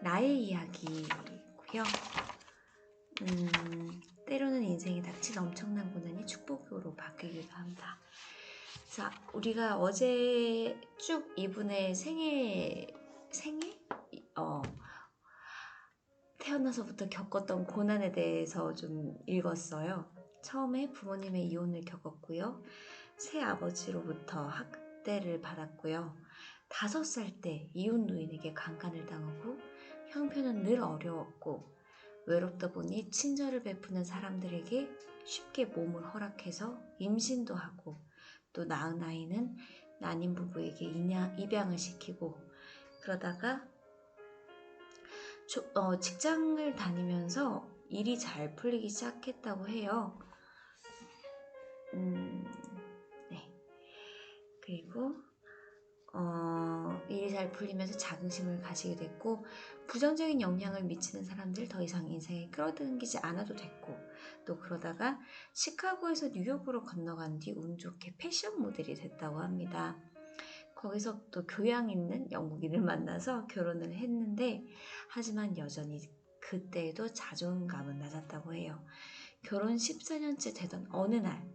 나의 이야기고요. 때로는 인생에 닥친 엄청난 고난이 축복으로 바뀌기도 합니다. 자, 우리가 어제 쭉 이분의 생애? 태어나서부터 겪었던 고난에 대해서 좀 읽었어요. 처음에 부모님의 이혼을 겪었고요. 새아버지로부터 학대를 받았고요. 5살 때 이웃 노인에게 강간을 당하고 형편은 늘 어려웠고 외롭다 보니 친절을 베푸는 사람들에게 쉽게 몸을 허락해서 임신도 하고 또 낳은 아이는 난임 부부에게 입양을 시키고 그러다가 직장을 다니면서 일이 잘 풀리기 시작했다고 해요. 네. 그리고 일이 잘 풀리면서 자긍심을 가지게 됐고 부정적인 영향을 미치는 사람들 더 이상 인생에 끌어당기지 않아도 됐고 또 그러다가 시카고에서 뉴욕으로 건너간 뒤 운 좋게 패션 모델이 됐다고 합니다. 거기서 또 교양 있는 영국인을 만나서 결혼을 했는데 하지만 여전히 그때에도 자존감은 낮았다고 해요. 결혼 14년째 되던 어느 날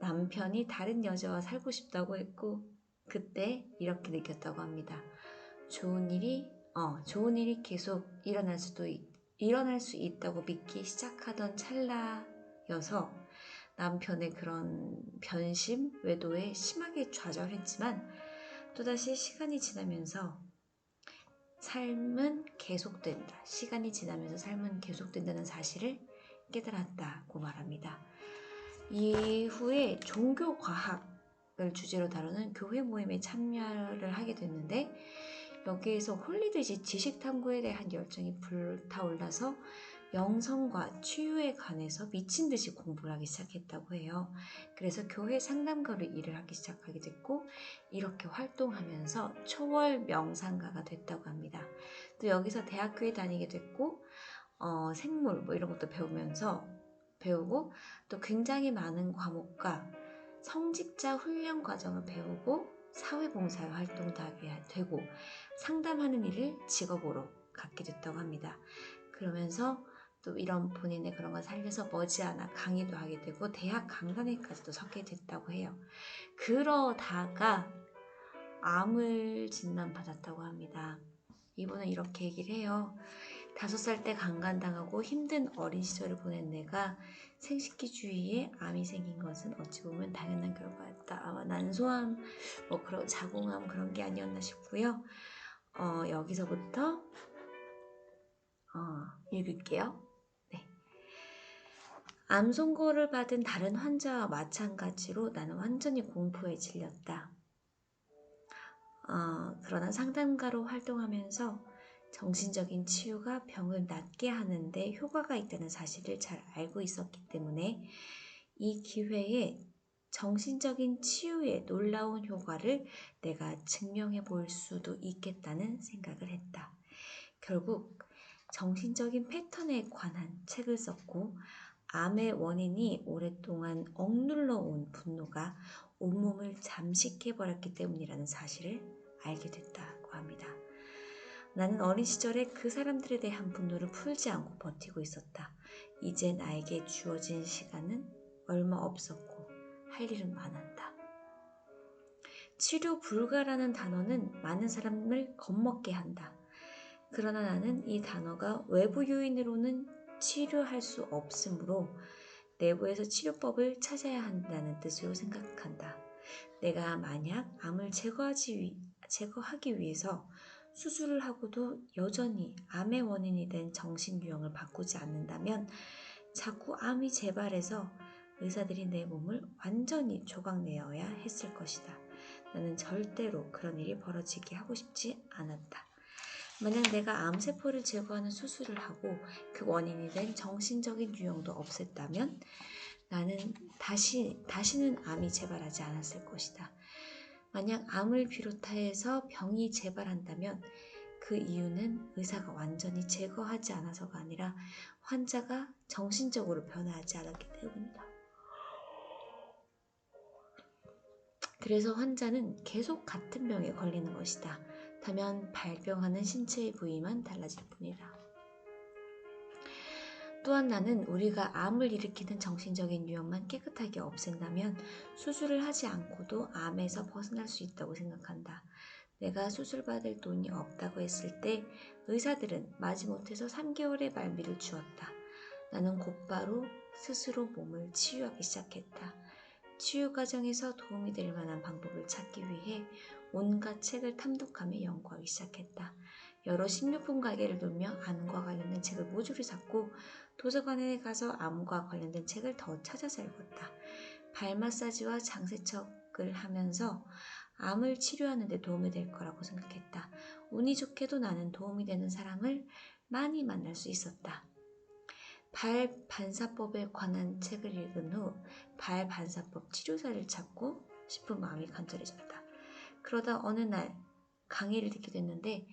남편이 다른 여자와 살고 싶다고 했고 그때 이렇게 느꼈다고 합니다. 좋은 일이 계속 일어날 수 있다고 믿기 시작하던 찰나여서 남편의 그런 변심, 외도에 심하게 좌절했지만 또다시 시간이 지나면서 삶은 계속된다. 시간이 지나면서 삶은 계속된다는 사실을 깨달았다고 말합니다. 이후에 종교과학을 주제로 다루는 교회 모임에 참여를 하게 됐는데 여기에서 홀리듯이 지식 탐구에 대한 열정이 불타올라서 영성과 치유에 관해서 미친 듯이 공부를 하기 시작했다고 해요. 그래서 교회 상담가로 일을 하기 시작하게 됐고 이렇게 활동하면서 초월 명상가가 됐다고 합니다. 또 여기서 대학교에 다니게 됐고 생물 이런 것도 배우고 또 굉장히 많은 과목과 성직자 훈련 과정을 배우고 사회봉사 활동도 하게 되고 상담하는 일을 직업으로 갖게 됐다고 합니다. 그러면서 또 이런 본인의 그런 걸 살려서 머지않아 강의도 하게 되고 대학 강단회까지도 서게 됐다고 해요. 그러다가 암을 진단받았다고 합니다. 이분은 이렇게 얘기를 해요. 5살 때 강간당하고 힘든 어린 시절을 보낸 내가 생식기주의에 암이 생긴 것은 어찌 보면 당연한 결과였다. 아마 난소암, 그런 자궁암 그런 게 아니었나 싶고요. 여기서부터 읽을게요. 네. 암 선고를 받은 다른 환자와 마찬가지로 나는 완전히 공포에 질렸다. 그러나 상담가로 활동하면서 정신적인 치유가 병을 낫게 하는데 효과가 있다는 사실을 잘 알고 있었기 때문에 이 기회에 정신적인 치유의 놀라운 효과를 내가 증명해 볼 수도 있겠다는 생각을 했다. 결국 정신적인 패턴에 관한 책을 썼고 암의 원인이 오랫동안 억눌러 온 분노가 온몸을 잠식해버렸기 때문이라는 사실을 알게 됐다고 합니다. 나는 어린 시절에 그 사람들에 대한 분노를 풀지 않고 버티고 있었다. 이제 나에게 주어진 시간은 얼마 없었고 할 일은 많았다. 치료 불가라는 단어는 많은 사람을 겁먹게 한다. 그러나 나는 이 단어가 외부 요인으로는 치료할 수 없으므로 내부에서 치료법을 찾아야 한다는 뜻으로 생각한다. 내가 만약 암을 제거하기 위해서 수술을 하고도 여전히 암의 원인이 된 정신유형을 바꾸지 않는다면 자꾸 암이 재발해서 의사들이 내 몸을 완전히 조각내어야 했을 것이다. 나는 절대로 그런 일이 벌어지게 하고 싶지 않았다. 만약 내가 암세포를 제거하는 수술을 하고 그 원인이 된 정신적인 유형도 없앴다면 나는 다시는 암이 재발하지 않았을 것이다. 만약 암을 비롯해서 병이 재발한다면 그 이유는 의사가 완전히 제거하지 않아서가 아니라 환자가 정신적으로 변화하지 않았기 때문이다. 그래서 환자는 계속 같은 병에 걸리는 것이다. 다만 발병하는 신체의 부위만 달라질 뿐이다. 또한 나는 우리가 암을 일으키는 정신적인 유형만 깨끗하게 없앤다면 수술을 하지 않고도 암에서 벗어날 수 있다고 생각한다. 내가 수술받을 돈이 없다고 했을 때 의사들은 마지못해서 3개월의 말미를 주었다. 나는 곧바로 스스로 몸을 치유하기 시작했다. 치유 과정에서 도움이 될 만한 방법을 찾기 위해 온갖 책을 탐독하며 연구하기 시작했다. 여러 식료품 가게를 돌며 암과 관련된 책을 모조리 샀고 도서관에 가서 암과 관련된 책을 더 찾아서 읽었다. 발 마사지와 장세척을 하면서 암을 치료하는 데 도움이 될 거라고 생각했다. 운이 좋게도 나는 도움이 되는 사람을 많이 만날 수 있었다. 발 반사법에 관한 책을 읽은 후 발 반사법 치료사를 찾고 싶은 마음이 간절해졌다. 그러다 어느 날 강의를 듣게 됐는데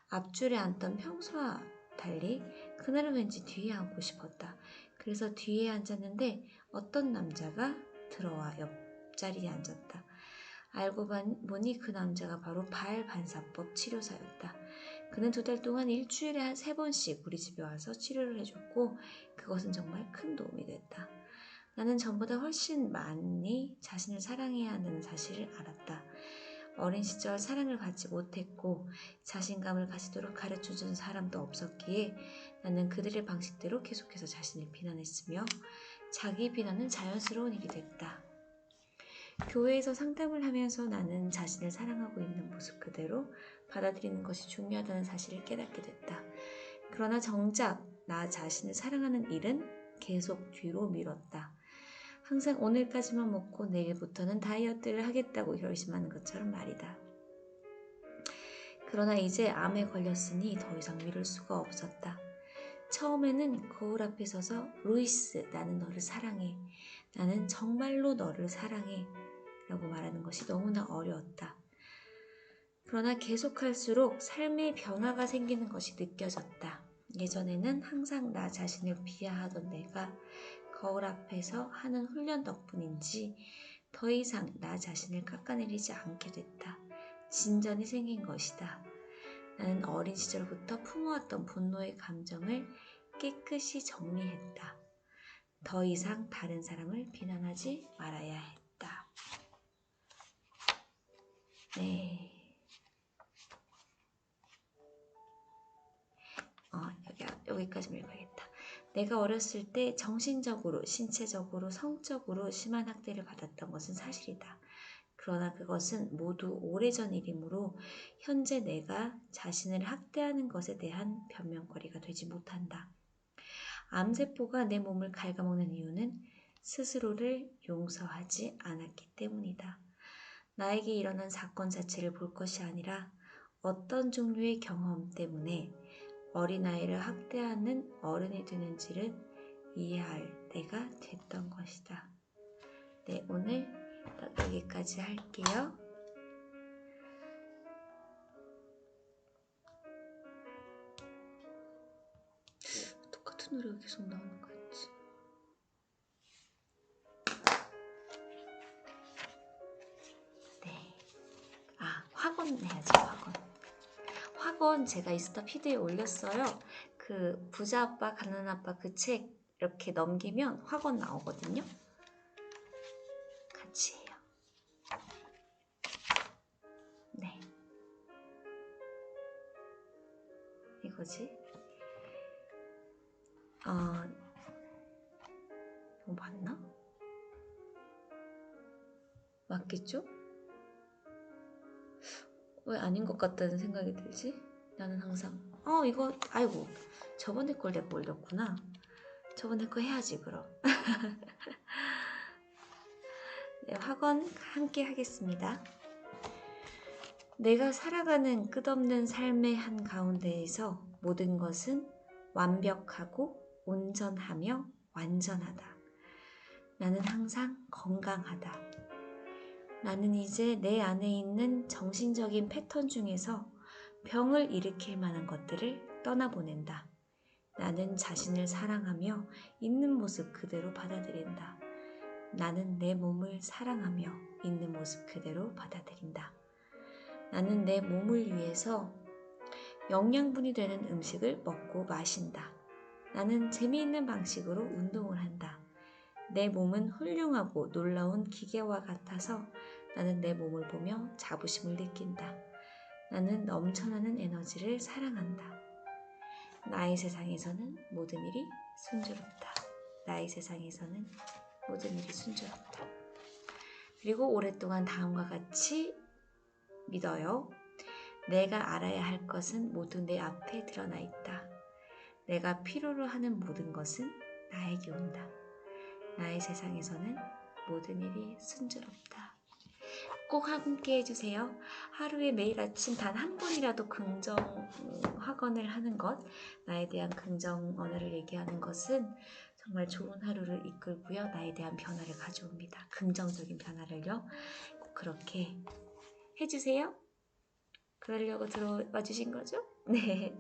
앞줄에 앉던 평소와 달리 그날은 왠지 뒤에 앉고 싶었다. 그래서 뒤에 앉았는데 어떤 남자가 들어와 옆자리에 앉았다. 알고 보니 그 남자가 바로 발 반사법 치료사였다. 그는 2달 동안 일주일에 한 3번씩 우리 집에 와서 치료를 해줬고 그것은 정말 큰 도움이 됐다. 나는 전보다 훨씬 많이 자신을 사랑해야 한다는 사실을 알았다. 어린 시절 사랑을 받지 못했고 자신감을 가지도록 가르쳐준 사람도 없었기에 나는 그들의 방식대로 계속해서 자신을 비난했으며 자기 비난은 자연스러운 일이 됐다. 교회에서 상담을 하면서 나는 자신을 사랑하고 있는 모습 그대로 받아들이는 것이 중요하다는 사실을 깨닫게 됐다. 그러나 정작 나 자신을 사랑하는 일은 계속 뒤로 미뤘다. 항상 오늘까지만 먹고 내일부터는 다이어트를 하겠다고 결심하는 것처럼 말이다. 그러나 이제 암에 걸렸으니 더 이상 미룰 수가 없었다. 처음에는 거울 앞에 서서 루이스, 나는 너를 사랑해. 나는 정말로 너를 사랑해. 라고 말하는 것이 너무나 어려웠다. 그러나 계속할수록 삶의 변화가 생기는 것이 느껴졌다. 예전에는 항상 나 자신을 비하하던 내가 거울 앞에서 하는 훈련 덕분인지 더 이상 나 자신을 깎아내리지 않게 됐다. 진전이 생긴 것이다. 나는 어린 시절부터 품어왔던 분노의 감정을 깨끗이 정리했다. 더 이상 다른 사람을 비난하지 말아야 했다. 네. 여기까지 읽어야겠다. 내가 어렸을 때 정신적으로, 신체적으로, 성적으로 심한 학대를 받았던 것은 사실이다. 그러나 그것은 모두 오래전 일이므로 현재 내가 자신을 학대하는 것에 대한 변명거리가 되지 못한다. 암세포가 내 몸을 갉아먹는 이유는 스스로를 용서하지 않았기 때문이다. 나에게 일어난 사건 자체를 볼 것이 아니라 어떤 종류의 경험 때문에 어린아이를 학대하는 어른이 되는지를 이해할 때가 됐던 것이다. 네, 오늘 여기까지 할게요. 똑같은 노래가 계속 나오는 거 같지? 네. 학원 해야지, 학원. 학원 제가 인스타 피드에 올렸어요. 그 부자 아빠, 가난한 아빠 그 책 이렇게 넘기면 학원 나오거든요. 같이 해요. 네. 이거지? 이거 맞나? 맞겠죠? 왜 아닌 것 같다는 생각이 들지? 나는 항상 이거 아이고 저번에 걸 내가 올렸구나. 저번에 거 해야지 그럼. 네, 학원 함께 하겠습니다. 내가 살아가는 끝없는 삶의 한가운데에서 모든 것은 완벽하고 온전하며 완전하다. 나는 항상 건강하다. 나는 이제 내 안에 있는 정신적인 패턴 중에서 병을 일으킬 만한 것들을 떠나보낸다. 나는 자신을 사랑하며 있는 모습 그대로 받아들인다. 나는 내 몸을 사랑하며 있는 모습 그대로 받아들인다. 나는 내 몸을 위해서 영양분이 되는 음식을 먹고 마신다. 나는 재미있는 방식으로 운동을 한다. 내 몸은 훌륭하고 놀라운 기계와 같아서 나는 내 몸을 보며 자부심을 느낀다. 나는 넘쳐나는 에너지를 사랑한다. 나의 세상에서는 모든 일이 순조롭다. 나의 세상에서는 모든 일이 순조롭다. 그리고 오랫동안 다음과 같이 믿어요. 내가 알아야 할 것은 모두 내 앞에 드러나 있다. 내가 필요로 하는 모든 것은 나에게 온다. 나의 세상에서는 모든 일이 순조롭다. 꼭 함께 해주세요. 하루에 매일 아침 단 한 번이라도 긍정 확언을 하는 것, 나에 대한 긍정 언어를 얘기하는 것은 정말 좋은 하루를 이끌고요. 나에 대한 변화를 가져옵니다. 긍정적인 변화를요. 꼭 그렇게 해주세요. 그러려고 들어와 주신 거죠? 네.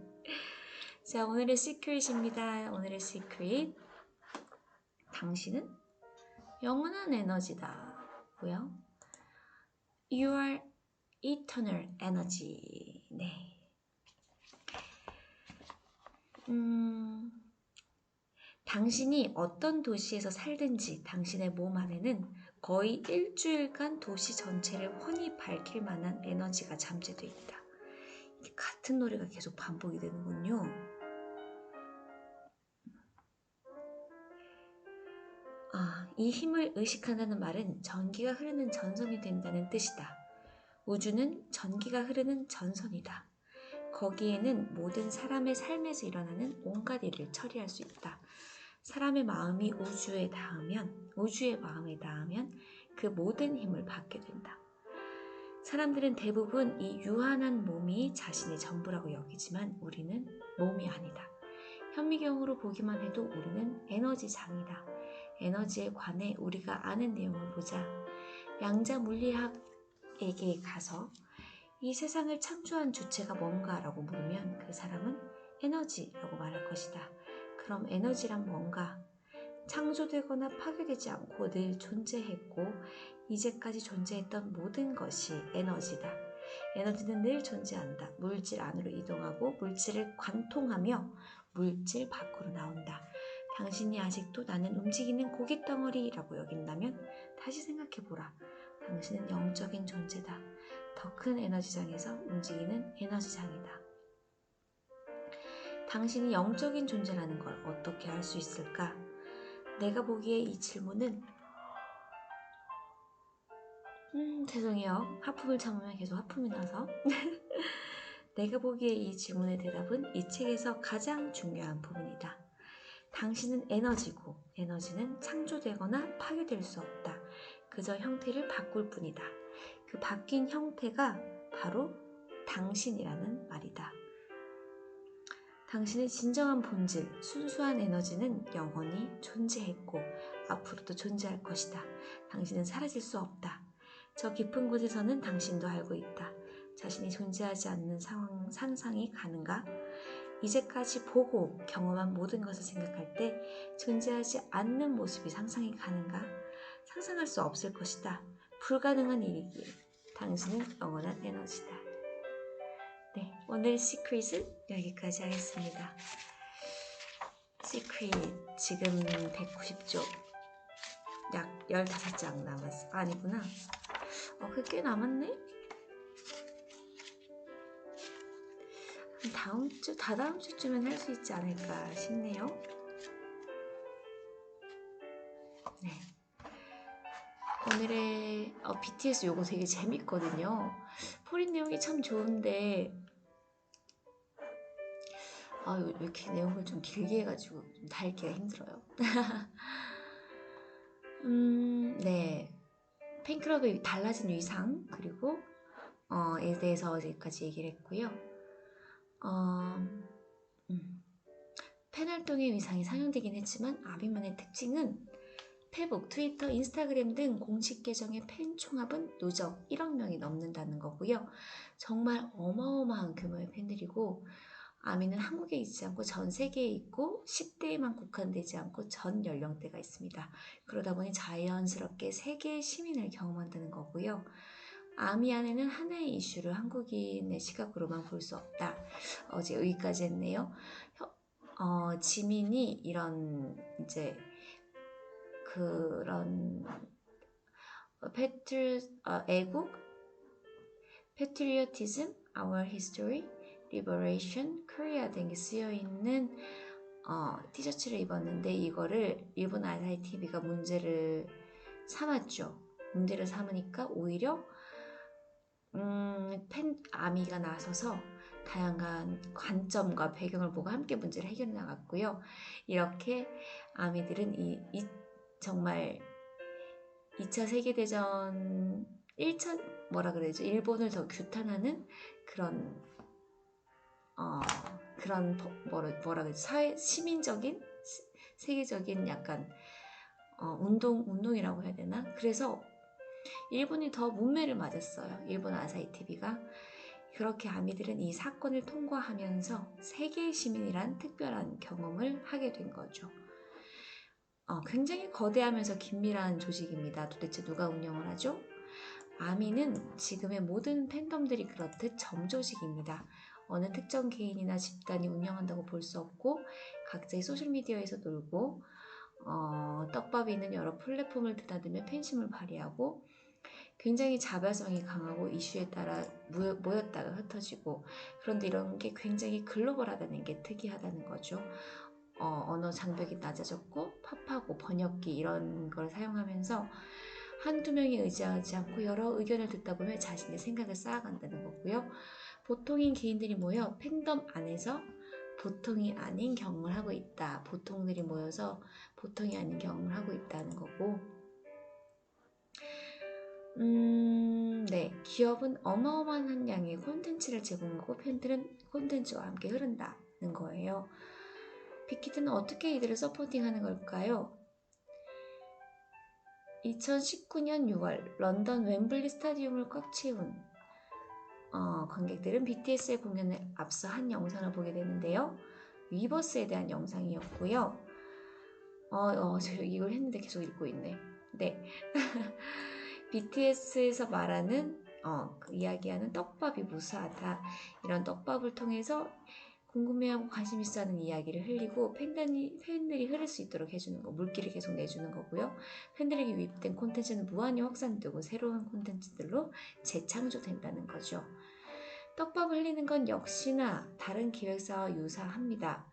자, 오늘의 시크릿입니다. 오늘의 시크릿. 당신은 영원한 에너지다. 고요. You are eternal energy. 네. 당신이 어떤 도시에서 살든지 당신의 몸 안에는 거의 일주일간 도시 전체를 훤히 밝힐 만한 에너지가 잠재되어 있다. 같은 노래가 계속 반복이 되는군요. 이 힘을 의식한다는 말은 전기가 흐르는 전선이 된다는 뜻이다. 우주는 전기가 흐르는 전선이다. 거기에는 모든 사람의 삶에서 일어나는 온갖 일을 처리할 수 있다. 사람의 마음이 우주에 닿으면, 우주의 마음에 닿으면 그 모든 힘을 받게 된다. 사람들은 대부분 이 유한한 몸이 자신의 전부라고 여기지만 우리는 몸이 아니다. 현미경으로 보기만 해도 우리는 에너지장이다. 에너지에 관해 우리가 아는 내용을 보자. 양자 물리학에게 가서 이 세상을 창조한 주체가 뭔가라고 물으면 그 사람은 에너지라고 말할 것이다. 그럼 에너지란 뭔가? 창조되거나 파괴되지 않고 늘 존재했고 이제까지 존재했던 모든 것이 에너지다. 에너지는 늘 존재한다. 물질 안으로 이동하고 물질을 관통하며 물질 밖으로 나온다. 당신이 아직도 나는 움직이는 고깃덩어리라고 여긴다면 다시 생각해보라. 당신은 영적인 존재다. 더 큰 에너지장에서 움직이는 에너지장이다. 당신이 영적인 존재라는 걸 어떻게 알 수 있을까? 내가 보기에 이 질문은 죄송해요. 하품을 참으면 계속 하품이 나서 내가 보기에 이 질문의 대답은 이 책에서 가장 중요한 부분이다. 당신은 에너지고 에너지는 창조되거나 파괴될 수 없다. 그저 형태를 바꿀 뿐이다. 그 바뀐 형태가 바로 당신이라는 말이다. 당신의 진정한 본질, 순수한 에너지는 영원히 존재했고 앞으로도 존재할 것이다. 당신은 사라질 수 없다. 저 깊은 곳에서는 당신도 알고 있다. 자신이 존재하지 않는 상상이 가는가? 이제까지 보고 경험한 모든 것을 생각할 때 존재하지 않는 모습이 상상이 가는가? 상상할 수 없을 것이다. 불가능한 일이기에 당신은 영원한 에너지다. 네, 오늘 시크릿은 여기까지 하겠습니다. 시크릿 지금 190쪽 약 15장 남았어. 아니구나. 그게 꽤 남았네? 다음 주쯤엔 할 수 있지 않을까 싶네요. 네. 오늘의 BTS 요거 되게 재밌거든요. 포린 내용이 참 좋은데 왜 이렇게 내용을 좀 길게 해가지고 좀 달기가 힘들어요. 네. 팬클럽의 달라진 위상 그리고 에 대해서 여기까지 얘기를 했고요. 팬 활동의 위상이 상영되긴 했지만 아비만의 특징은 페북, 트위터, 인스타그램 등 공식 계정의 팬 총합은 누적 1억 명이 넘는다는 거고요. 정말 어마어마한 규모의 팬들이고 아미는 한국에 있지 않고 전 세계에 있고 10대에만 국한되지 않고 전 연령대가 있습니다. 그러다 보니 자연스럽게 세계의 시민을 경험한다는 거고요. 아미 안에는 하나의 이슈를 한국인의 시각으로만 볼 수 없다. 어제 여기까지 했네요. 지민이 이런 이제 그런 애국, patriotism, our history, liberation, Korea 등이 쓰여 있는 티셔츠를 입었는데 이거를 일본 아사히 TV가 문제를 삼았죠. 문제를 삼으니까 오히려 아미가 나서서 다양한 관점과 배경을 보고 함께 문제를 해결해 나갔고요. 이렇게 아미들은 정말 2차 세계대전 1차 일본을 더 규탄하는 그런 시민적인 세계적인 약간 운동이라고 해야 되나? 그래서 일본이 더 문매를 맞았어요. 일본 아사히 TV가. 그렇게 아미들은 이 사건을 통과하면서 세계의 시민이란 특별한 경험을 하게 된 거죠. 굉장히 거대하면서 긴밀한 조직입니다. 도대체 누가 운영을 하죠? 아미는 지금의 모든 팬덤들이 그렇듯 점조직입니다. 어느 특정 개인이나 집단이 운영한다고 볼 수 없고 각자의 소셜미디어에서 놀고 떡밥이 있는 여러 플랫폼을 드나들며 팬심을 발휘하고 굉장히 자발성이 강하고 이슈에 따라 모였다가 흩어지고 그런데 이런 게 굉장히 글로벌하다는 게 특이하다는 거죠. 언어 장벽이 낮아졌고 팝하고 번역기 이런 걸 사용하면서 한두 명이 의지하지 않고 여러 의견을 듣다 보면 자신의 생각을 쌓아간다는 거고요. 보통인 개인들이 모여 팬덤 안에서 보통이 아닌 경험을 하고 있다. 보통들이 모여서 보통이 아닌 경험을 하고 있다는 거고 네, 기업은 어마어마한 양의 콘텐츠를 제공하고 팬들은 콘텐츠와 함께 흐른다는 거예요. 빅히트는 어떻게 이들을 서포팅하는 걸까요? 2019년 6월 런던 웸블리 스타디움을 꽉 채운 관객들은 BTS의 공연을 앞서 한 영상을 보게 되는데요. 위버스에 대한 영상이었고요. 저 이걸 했는데 계속 읽고 있네. 네. BTS에서 말하는 이야기하는 떡밥이 무수하다. 이런 떡밥을 통해서 궁금해하고 관심 있어 하는 이야기를 흘리고 팬들이 흐를 수 있도록 해주는 거, 물기를 계속 내주는 거고요. 팬들에게 유입된 콘텐츠는 무한히 확산되고 새로운 콘텐츠들로 재창조된다는 거죠. 떡밥을 흘리는 건 역시나 다른 기획사와 유사합니다.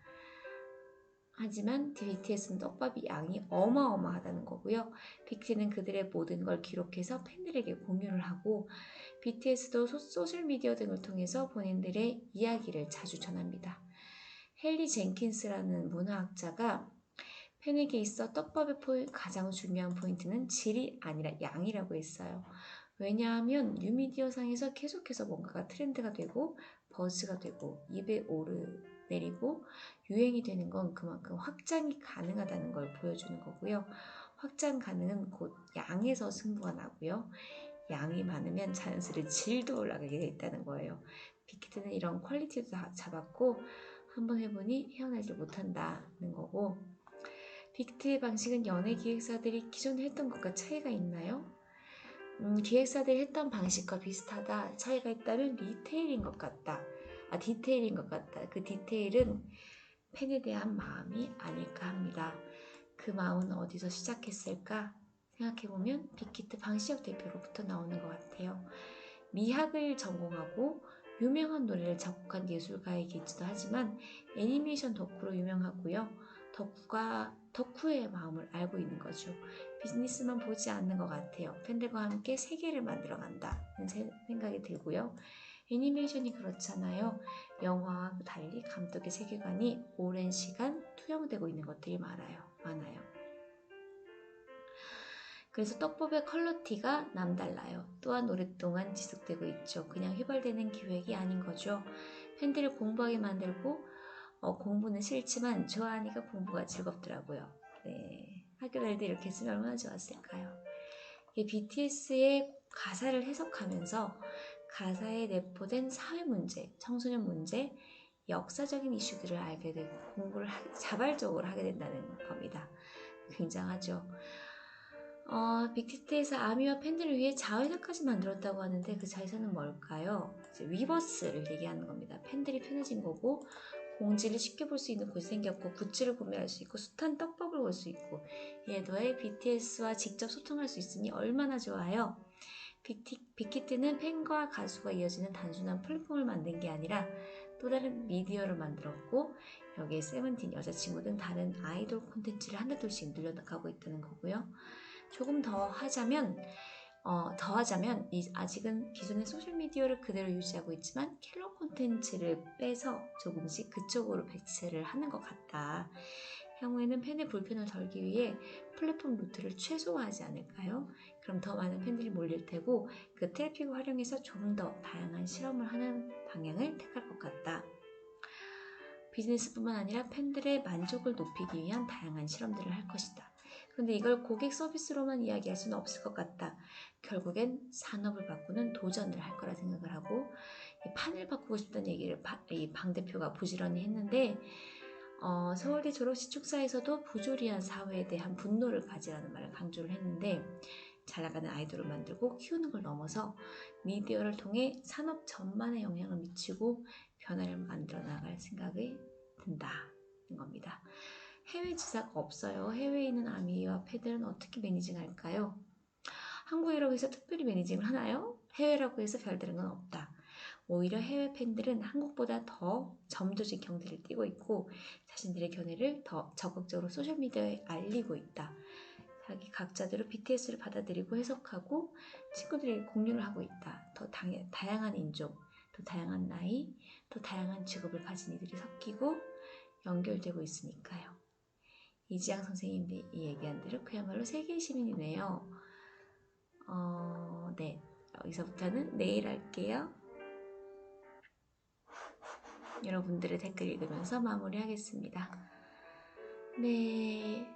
하지만 BTS는 떡밥이 양이 어마어마하다는 거고요. 빅히트는 그들의 모든 걸 기록해서 팬들에게 공유를 하고 BTS도 소셜미디어 등을 통해서 본인들의 이야기를 자주 전합니다. 헨리 젠킨스라는 문화학자가 팬에게 있어 떡밥의 가장 중요한 포인트는 질이 아니라 양이라고 했어요. 왜냐하면 뉴미디어상에서 계속해서 뭔가가 트렌드가 되고 버즈가 되고 입에 오르내리고 유행이 되는 건 그만큼 확장이 가능하다는 걸 보여주는 거고요. 확장 가능은 곧 양에서 승부가 나고요. 양이 많으면 자연스레 질도 올라가게 돼 있다는 거예요. 빅히트는 이런 퀄리티도 다 잡았고 한번 해보니 헤어나질 못한다는 거고 빅히트의 방식은 연예 기획사들이 기존에 했던 것과 차이가 있나요? 기획사들이 했던 방식과 비슷하다. 차이가 있다면 디테일인 것 같다. 그 디테일은 팬에 대한 마음이 아닐까 합니다. 그 마음은 어디서 시작했을까? 생각해보면 빅히트 방시혁 대표로부터 나오는 것 같아요. 미학을 전공하고 유명한 노래를 작곡한 예술가이기도 하지만 애니메이션 덕후로 유명하고요. 덕후의 마음을 알고 있는 거죠. 비즈니스만 보지 않는 것 같아요. 팬들과 함께 세계를 만들어 간다는 생각이 들고요. 애니메이션이 그렇잖아요. 영화와 달리 감독의 세계관이 오랜 시간 투영되고 있는 것들이 많아요. 그래서 떡밥의 퀄리티가 남달라요. 또한 오랫동안 지속되고 있죠. 그냥 휘발되는 기획이 아닌 거죠. 팬들을 공부하게 만들고 공부는 싫지만 좋아하니까 공부가 즐겁더라고요. 네, 학교 다닐 때 이렇게 했으면 얼마나 좋았을까요? BTS의 가사를 해석하면서 가사에 내포된 사회 문제, 청소년 문제, 역사적인 이슈들을 알게 되고 공부를 자발적으로 하게 된다는 겁니다. 굉장하죠. 빅히트에서 아미와 팬들을 위해 자회사까지 만들었다고 하는데 그 자회사는 뭘까요? 이제 위버스를 얘기하는 겁니다. 팬들이 편해진 거고 공지를 쉽게 볼 수 있는 곳이 생겼고 굿즈를 구매할 수 있고 숱한 떡밥을 볼 수 있고 이에 더해 BTS와 직접 소통할 수 있으니 얼마나 좋아요. 빅히트는 팬과 가수가 이어지는 단순한 플랫폼을 만든 게 아니라 또 다른 미디어를 만들었고 여기에 세븐틴, 여자친구 등 다른 아이돌 콘텐츠를 하나둘씩 늘려나가고 있다는 거고요. 조금 더하자면 아직은 기존의 소셜미디어를 그대로 유지하고 있지만 킬러 콘텐츠를 빼서 조금씩 그쪽으로 배치를 하는 것 같다. 향후에는 팬의 불편을 덜기 위해 플랫폼 루트를 최소화하지 않을까요? 그럼 더 많은 팬들이 몰릴 테고 그 트래픽을 활용해서 좀 더 다양한 실험을 하는 방향을 택할 것 같다. 비즈니스뿐만 아니라 팬들의 만족을 높이기 위한 다양한 실험들을 할 것이다. 그런데 이걸 고객 서비스로만 이야기할 수는 없을 것 같다. 결국엔 산업을 바꾸는 도전을 할 거라 생각을 하고 판을 바꾸고 싶다는 얘기를 이 방 대표가 부지런히 했는데 서울대 졸업식 축사에서도 부조리한 사회에 대한 분노를 가지라는 말을 강조를 했는데 잘 나가는 아이돌을 만들고 키우는 걸 넘어서 미디어를 통해 산업 전반에 영향을 미치고 변화를 만들어 나갈 생각이 든다는 겁니다. 해외 지사가 없어요. 해외에 있는 아미와 팬들은 어떻게 매니징할까요? 한국이라고 해서 특별히 매니징을 하나요? 해외라고 해서 별다른 건 없다. 오히려 해외 팬들은 한국보다 더 점도적 경제를 띄고 있고 자신들의 견해를 더 적극적으로 소셜미디어에 알리고 있다. 자기 각자대로 BTS를 받아들이고 해석하고 친구들에게 공유를 하고 있다. 더 다양한 인종, 또 다양한 나이, 또 다양한 직업을 가진 이들이 섞이고 연결되고 있으니까요. 이지양 선생님이 얘기한 대로 그야말로 세계의 시민이네요. 네. 여기서부터는 내일 할게요. 여러분들의 댓글 읽으면서 마무리하겠습니다. 네.